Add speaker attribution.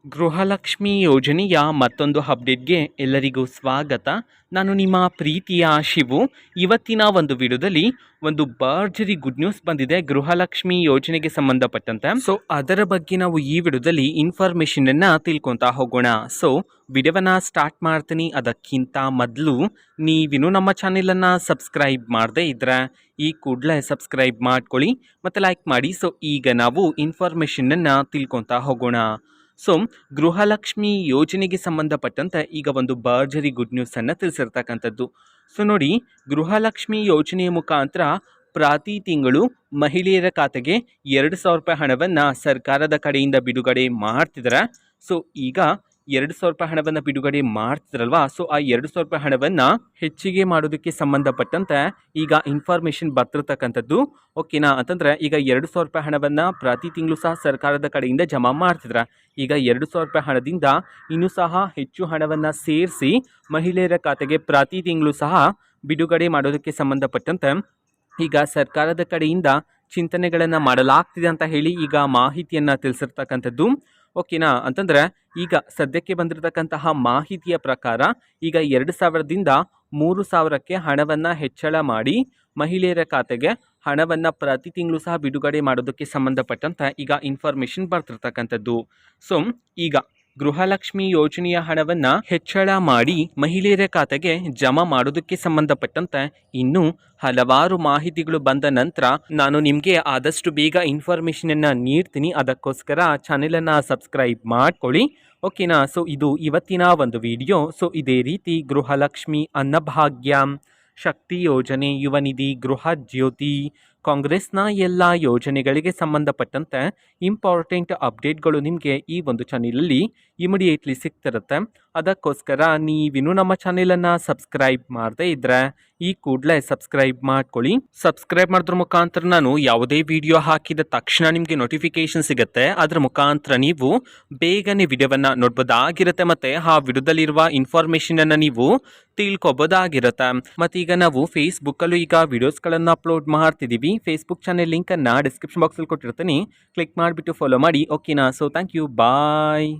Speaker 1: ಗೃಹಲಕ್ಷ್ಮಿ ಯೋಜನೆಯ ಮತ್ತೊಂದು ಅಪ್ಡೇಟ್ಗೆ ಎಲ್ಲರಿಗೂ ಸ್ವಾಗತ. ನಾನು ನಿಮ್ಮ ಪ್ರೀತಿಯ ಶಿವು. ಇವತ್ತಿನ ಒಂದು ವಿಡಿಯೋದಲ್ಲಿ ಒಂದು ಭರ್ಜರಿ ಗುಡ್ ನ್ಯೂಸ್ ಬಂದಿದೆ ಗೃಹಲಕ್ಷ್ಮಿ ಯೋಜನೆಗೆ ಸಂಬಂಧಪಟ್ಟಂತೆ. ಸೊ ಅದರ ಬಗ್ಗೆ ನಾವು ಈ ವಿಡಿಯೋದಲ್ಲಿ ಇನ್ಫಾರ್ಮೇಷನನ್ನು ತಿಳ್ಕೊತಾ ಹೋಗೋಣ. ಸೊ ವಿಡಿಯೋವನ್ನು ಸ್ಟಾರ್ಟ್ ಮಾಡ್ತೀನಿ. ಅದಕ್ಕಿಂತ ಮೊದಲು ನೀವಿನ್ನೂ ನಮ್ಮ ಚಾನೆಲನ್ನು ಸಬ್ಸ್ಕ್ರೈಬ್ ಮಾಡದೇ ಇದ್ದರೆ ಈ ಕೂಡಲೇ ಸಬ್ಸ್ಕ್ರೈಬ್ ಮಾಡ್ಕೊಳ್ಳಿ ಮತ್ತು ಲೈಕ್ ಮಾಡಿ. ಸೊ ಈಗ ನಾವು ಇನ್ಫಾರ್ಮೇಷನನ್ನು ತಿಳ್ಕೊತಾ ಹೋಗೋಣ. ಸೊ ಗೃಹಲಕ್ಷ್ಮಿ ಯೋಜನೆಗೆ ಸಂಬಂಧಪಟ್ಟಂತೆ ಈಗ ಒಂದು ಭರ್ಜರಿ ಗುಡ್ ನ್ಯೂಸನ್ನು ತಿಳಿಸಿರ್ತಕ್ಕಂಥದ್ದು. ಸೊ ನೋಡಿ, ಗೃಹಲಕ್ಷ್ಮಿ ಯೋಜನೆಯ ಮುಖಾಂತರ ಪ್ರತಿ ತಿಂಗಳು ಮಹಿಳೆಯರ ಖಾತೆಗೆ 2,000 ರೂಪಾಯಿ ಹಣವನ್ನು ಸರ್ಕಾರದ ಕಡೆಯಿಂದ ಬಿಡುಗಡೆ ಮಾಡ್ತಿದ್ದಾರೆ. ಸೊ ಈಗ 2,000 ರೂಪಾಯಿ ಹಣವನ್ನು ಬಿಡುಗಡೆ ಮಾಡ್ತಿದ್ರಲ್ವಾ, ಸೊ ಆ 2,000 ರೂಪಾಯಿ ಹಣವನ್ನು ಹೆಚ್ಚಿಗೆ ಮಾಡೋದಕ್ಕೆ ಸಂಬಂಧಪಟ್ಟಂತೆ ಈಗ ಇನ್ಫಾರ್ಮೇಷನ್ ಬರ್ತಿರ್ತಕ್ಕಂಥದ್ದು. ಓಕೆನಾ? ಅಂತಂದರೆ ಈಗ 2,000 ರೂಪಾಯಿ ಹಣವನ್ನು ಪ್ರತಿ ತಿಂಗಳು ಸಹ ಸರ್ಕಾರದ ಕಡೆಯಿಂದ ಜಮಾ ಮಾಡ್ತಿದ್ರ. ಈಗ 2,000 ರೂಪಾಯಿ ಹಣದಿಂದ ಇನ್ನೂ ಸಹ ಹೆಚ್ಚು ಹಣವನ್ನು ಸೇರಿಸಿ ಮಹಿಳೆಯರ ಖಾತೆಗೆ ಪ್ರತಿ ತಿಂಗಳು ಸಹ ಬಿಡುಗಡೆ ಮಾಡೋದಕ್ಕೆ ಸಂಬಂಧಪಟ್ಟಂತೆ ಈಗ ಸರ್ಕಾರದ ಕಡೆಯಿಂದ ಚಿಂತನೆಗಳನ್ನು ಮಾಡಲಾಗ್ತಿದೆ ಅಂತ ಹೇಳಿ ಈಗ ಮಾಹಿತಿಯನ್ನು ತಿಳಿಸಿರ್ತಕ್ಕಂಥದ್ದು. ಓಕೆನಾ? ಅಂತಂದರೆ ಈಗ ಸದ್ಯಕ್ಕೆ ಬಂದಿರತಕ್ಕಂತಹ ಮಾಹಿತಿಯ ಪ್ರಕಾರ ಈಗ 2,000ದಿಂದ 3,000ಕ್ಕೆ ಹಣವನ್ನು ಹೆಚ್ಚಳ ಮಾಡಿ ಮಹಿಳೆಯರ ಖಾತೆಗೆ ಹಣವನ್ನು ಪ್ರತಿ ತಿಂಗಳು ಸಹ ಬಿಡುಗಡೆ ಮಾಡೋದಕ್ಕೆ ಸಂಬಂಧಪಟ್ಟಂತೆ ಈಗ ಇನ್ಫಾರ್ಮೇಷನ್ ಬರ್ತಿರ್ತಕ್ಕಂಥದ್ದು. ಸೊ ಈಗ ಗೃಹಲಕ್ಷ್ಮಿ ಯೋಜನೆಯ ಹಣವನ್ನು ಹೆಚ್ಚಳ ಮಾಡಿ ಮಹಿಳೆಯರ ಖಾತೆಗೆ ಜಮಾ ಮಾಡೋದಕ್ಕೆ ಸಂಬಂಧಪಟ್ಟಂತೆ ಇನ್ನೂ ಹಲವಾರು ಮಾಹಿತಿಗಳು ಬಂದ ನಂತರ ನಾನು ನಿಮಗೆ ಆದಷ್ಟು ಬೇಗ ಇನ್ಫಾರ್ಮೇಷನನ್ನು ನೀಡ್ತೀನಿ. ಅದಕ್ಕೋಸ್ಕರ ಚಾನೆಲನ್ನು ಸಬ್ಸ್ಕ್ರೈಬ್ ಮಾಡ್ಕೊಳ್ಳಿ. ಓಕೆನಾ? ಸೊ ಇದು ಇವತ್ತಿನ ಒಂದು ವಿಡಿಯೋ. ಸೊ ಇದೇ ರೀತಿ ಗೃಹಲಕ್ಷ್ಮಿ, ಅನ್ನಭಾಗ್ಯ, ಶಕ್ತಿ ಯೋಜನೆ, ಯುವ ನಿಧಿ, ಗೃಹ ಜ್ಯೋತಿ, ಕಾಂಗ್ರೆಸ್ನ ಎಲ್ಲ ಯೋಜನೆಗಳಿಗೆ ಸಂಬಂಧಪಟ್ಟಂತೆ ಇಂಪಾರ್ಟೆಂಟ್ ಅಪ್ಡೇಟ್ಗಳು ನಿಮಗೆ ಈ ಒಂದು ಚಾನೆಲಲ್ಲಿ ಇಮಿಡಿಯೇಟ್ಲಿ ಸಿಗ್ತಿರುತ್ತೆ. ಅದಕ್ಕೋಸ್ಕರ ನೀವಿನ್ನೂ ನಮ್ಮ ಚಾನೆಲನ್ನು ಸಬ್ಸ್ಕ್ರೈಬ್ ಮಾಡದೇ ಇದ್ದರೆ ಈ ಕೂಡಲೇ ಸಬ್ಸ್ಕ್ರೈಬ್ ಮಾಡ್ಕೊಳ್ಳಿ. ಸಬ್ಸ್ಕ್ರೈಬ್ ಮಾಡೋದ್ರ ಮುಖಾಂತರ ನಾನು ಯಾವುದೇ ವಿಡಿಯೋ ಹಾಕಿದ ತಕ್ಷಣ ನಿಮಗೆ ನೋಟಿಫಿಕೇಶನ್ ಸಿಗುತ್ತೆ. ಅದರ ಮುಖಾಂತರ ನೀವು ಬೇಗನೆ ವಿಡಿಯೋವನ್ನು ನೋಡ್ಬೋದಾಗಿರುತ್ತೆ ಮತ್ತು ಆ ವಿಡಿಯೋದಲ್ಲಿರುವ ಇನ್ಫಾರ್ಮೇಷನನ್ನು ನೀವು ತಿಳ್ಕೊಬೋದಾಗಿರುತ್ತೆ. ಮತ್ತು ಈಗ ನಾವು ಫೇಸ್ಬುಕ್ಕಲ್ಲೂ ಈಗ ವಿಡಿಯೋಸ್ಗಳನ್ನು ಅಪ್ಲೋಡ್ ಮಾಡ್ತಿದ್ದೀವಿ. ಫೇಸ್ಬುಕ್ ಚಾನೆಲ್ ಲಿಂಕನ್ನು ಡಿಸ್ಕ್ರಿಪ್ಷನ್ ಬಾಕ್ಸಲ್ಲಿ ಕೊಟ್ಟಿರ್ತೀನಿ. ಕ್ಲಿಕ್ ಮಾಡಿಬಿಟ್ಟು ಫಾಲೋ ಮಾಡಿ. ಓಕೆನಾ? So thank you, bye.